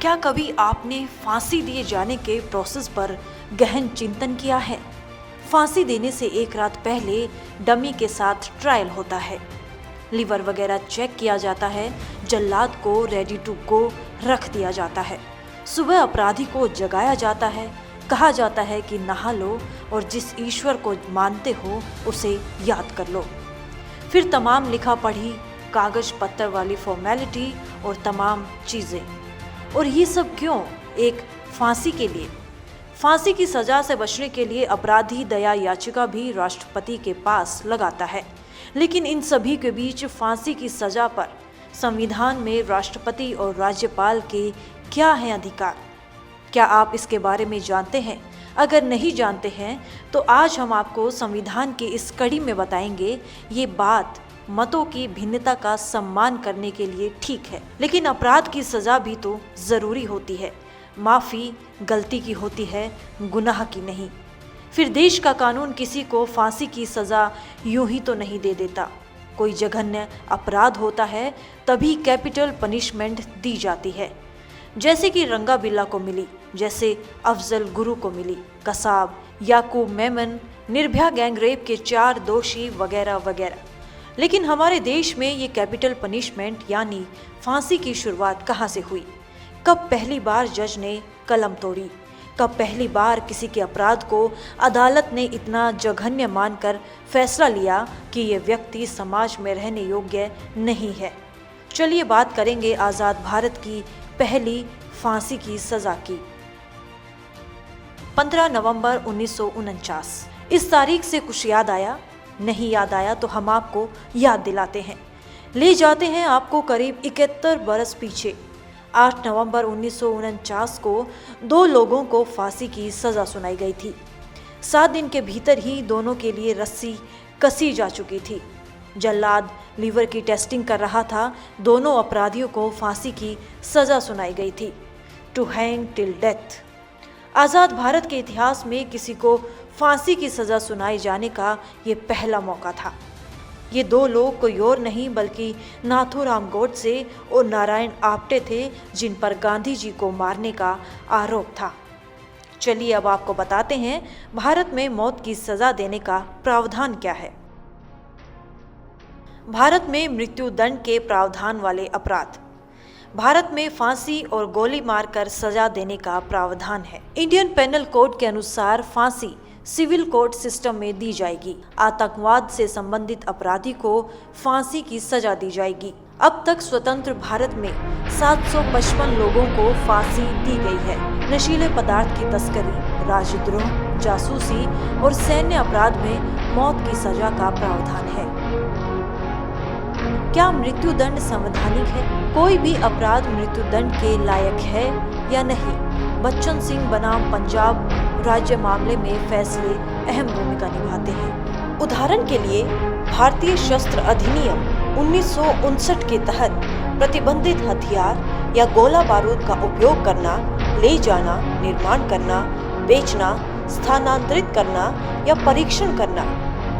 क्या कभी आपने फांसी दिए जाने के प्रोसेस पर गहन चिंतन किया है? फांसी देने से एक रात पहले डमी के साथ ट्रायल होता है, लिवर वगैरह चेक किया जाता है, जल्लाद को रेडी टू गो रख दिया जाता है, सुबह अपराधी को जगाया जाता है, कहा जाता है कि नहा लो और जिस ईश्वर को मानते हो उसे याद कर लो। फिर तमाम लिखा पढ़ी, कागज पत्तर वाली फॉर्मेलिटी और तमाम चीज़ें। और ये सब क्यों? एक फांसी के लिए। फांसी की सजा से बचने के लिए अपराधी दया याचिका भी राष्ट्रपति के पास लगाता है। लेकिन इन सभी के बीच फांसी की सजा पर संविधान में राष्ट्रपति और राज्यपाल के क्या हैं अधिकार? क्या आप इसके बारे में जानते हैं? अगर नहीं जानते हैं तो आज हम आपको संविधान की इस कड़ी में बताएंगे। ये बात मतों की भिन्नता का सम्मान करने के लिए ठीक है, लेकिन अपराध की सजा भी तो जरूरी होती है। माफी गलती की होती है, गुनाह की नहीं। फिर देश का कानून किसी को फांसी की सजा यूं ही तो नहीं दे देता। कोई जघन्य अपराध होता है तभी कैपिटल पनिशमेंट दी जाती है, जैसे कि रंगा बिल्ला को मिली, जैसे अफजल गुरु को मिली, कसाब, याकूब मेमन, निर्भया गैंगरेप के 4 दोषी वगैरह वगैरह। लेकिन हमारे देश में ये कैपिटल पनिशमेंट यानी फांसी की शुरुआत कहाँ से हुई? कब पहली बार जज ने कलम तोड़ी? कब पहली बार किसी के अपराध को अदालत ने इतना जघन्य मानकर फैसला लिया कि ये व्यक्ति समाज में रहने योग्य नहीं है? चलिए बात करेंगे आज़ाद भारत की पहली फांसी की सजा की। 15 नवंबर 1949। इस तारीख से कुछ याद आया? नहीं याद आया तो हम आपको याद दिलाते हैं, ले जाते हैं आपको करीब 71 बरस पीछे। 8 नवंबर 1949 को 2 लोगों को फांसी की सजा सुनाई गई थी। 7 दिन के भीतर ही दोनों के लिए रस्सी कसी जा चुकी थी। जल्लाद लीवर की टेस्टिंग कर रहा था। दोनों अपराधियों को फांसी की सजा सुनाई गई थी, टू हैंग टिल डेथ। आज़ाद भारत के इतिहास में किसी को फांसी की सजा सुनाए जाने का ये पहला मौका था। ये 2 लोग कोई और नहीं बल्कि नाथूराम गोडसे और नारायण आप्टे थे, जिन पर गांधी जी को मारने का आरोप था। चलिए अब आपको बताते हैं भारत में मौत की सजा देने का प्रावधान क्या है। भारत में मृत्यु दंड के प्रावधान वाले अपराध। भारत में फांसी और गोली मारकर सजा देने का प्रावधान है। इंडियन पेनल कोड के अनुसार फांसी सिविल कोर्ट सिस्टम में दी जाएगी। आतंकवाद से संबंधित अपराधी को फांसी की सजा दी जाएगी। अब तक स्वतंत्र भारत में 755 लोगों को फांसी दी गई है। नशीले पदार्थ की तस्करी, राजद्रोह, जासूसी और सैन्य अपराध में मौत की सजा का प्रावधान है। क्या मृत्यु दंड संवैधानिक है? कोई भी अपराध मृत्यु दंड के लायक है या नहीं? बच्चन सिंह बनाम पंजाब राज्य मामले में फैसले अहम भूमिका निभाते हैं। उदाहरण के लिए भारतीय शस्त्र अधिनियम 1959 के तहत प्रतिबंधित हथियार या गोला बारूद का उपयोग करना, ले जाना, निर्माण करना, बेचना, स्थानांतरित करना या परीक्षण करना,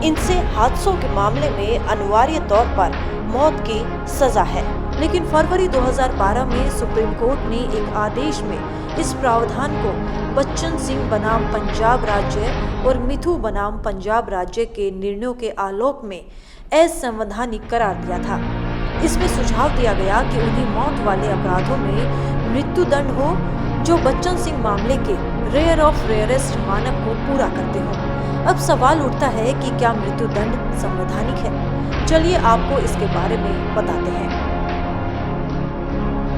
इनसे हादसों के मामले में अनिवार्य तौर पर मौत की सजा है। लेकिन फरवरी 2012 में सुप्रीम कोर्ट ने एक आदेश में इस प्रावधान को बच्चन सिंह बनाम पंजाब राज्य और मिथु बनाम पंजाब राज्य के निर्णयों के आलोक में असंवैधानिक करार दिया था। इसमें सुझाव दिया गया कि उन्हीं मौत वाले अपराधों में मृत्यु दंड हो जो बच्चन सिंह मामले के रेयर ऑफ रेयरेस्ट मानक को पूरा करते हो। अब सवाल उठता है कि क्या मृत्यु दंड संवैधानिक है? चलिए आपको इसके बारे में बताते हैं।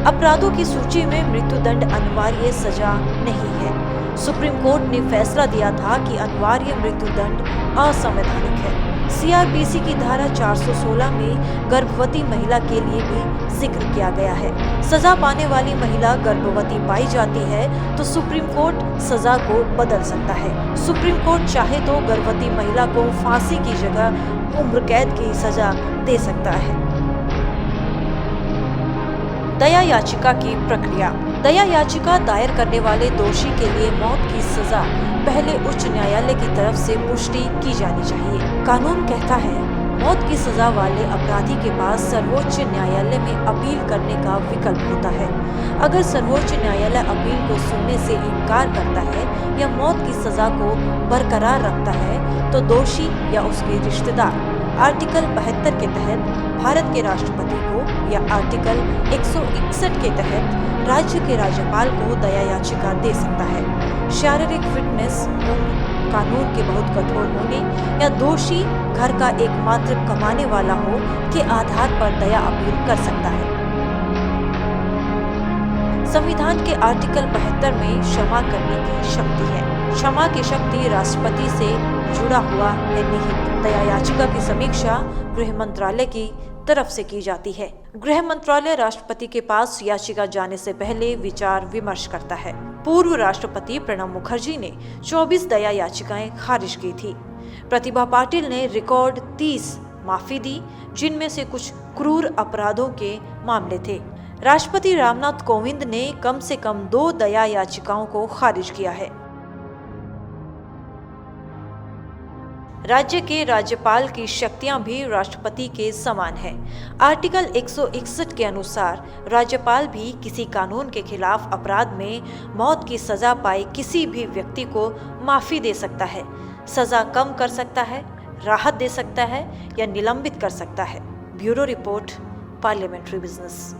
अपराधों की सूची में मृत्यु दंड अनिवार्य सजा नहीं है। सुप्रीम कोर्ट ने फैसला दिया था कि अनिवार्य मृत्यु दंड असंवैधानिक है। सीआरपीसी की धारा 416 में गर्भवती महिला के लिए भी जिक्र किया गया है। सजा पाने वाली महिला गर्भवती पाई जाती है तो सुप्रीम कोर्ट सजा को बदल सकता है। सुप्रीम कोर्ट चाहे तो गर्भवती महिला को फांसी की जगह उम्र कैद की सजा दे सकता है। दया याचिका की प्रक्रिया। दया याचिका दायर करने वाले दोषी के लिए मौत की सजा पहले उच्च न्यायालय की तरफ से पुष्टि की जानी चाहिए। कानून कहता है मौत की सजा वाले अपराधी के पास सर्वोच्च न्यायालय में अपील करने का विकल्प होता है। अगर सर्वोच्च न्यायालय अपील को सुनने से इनकार करता है या मौत की सजा को बरकरार रखता है तो दोषी या उसके रिश्तेदार आर्टिकल 72 के तहत भारत के राष्ट्रपति को या आर्टिकल 161 के तहत राज्य के राज्यपाल को दया याचिका दे सकता है। शारीरिक फिटनेस, कानून के बहुत कठोर होने या दोषी घर का एकमात्र कमाने वाला हो के आधार पर दया अपील कर सकता है। संविधान के आर्टिकल 72 में क्षमा करने की शक्ति है। क्षमा की शक्ति राष्ट्रपति से जुड़ा हुआ है निहित। दया याचिका की समीक्षा गृह मंत्रालय की तरफ से की जाती है। गृह मंत्रालय राष्ट्रपति के पास याचिका जाने से पहले विचार विमर्श करता है। पूर्व राष्ट्रपति प्रणब मुखर्जी ने 24 दया याचिकाएं खारिज की थी। प्रतिभा पाटिल ने रिकॉर्ड 30 माफी दी, जिनमें से कुछ क्रूर अपराधों के मामले थे। राष्ट्रपति रामनाथ कोविंद ने कम से कम 2 दया याचिकाओं को खारिज किया है। राज्य के राज्यपाल की शक्तियां भी राष्ट्रपति के समान है। आर्टिकल 161 के अनुसार राज्यपाल भी किसी कानून के खिलाफ अपराध में मौत की सजा पाए किसी भी व्यक्ति को माफी दे सकता है, सजा कम कर सकता है, राहत दे सकता है या निलंबित कर सकता है। Bureau report, parliamentary business.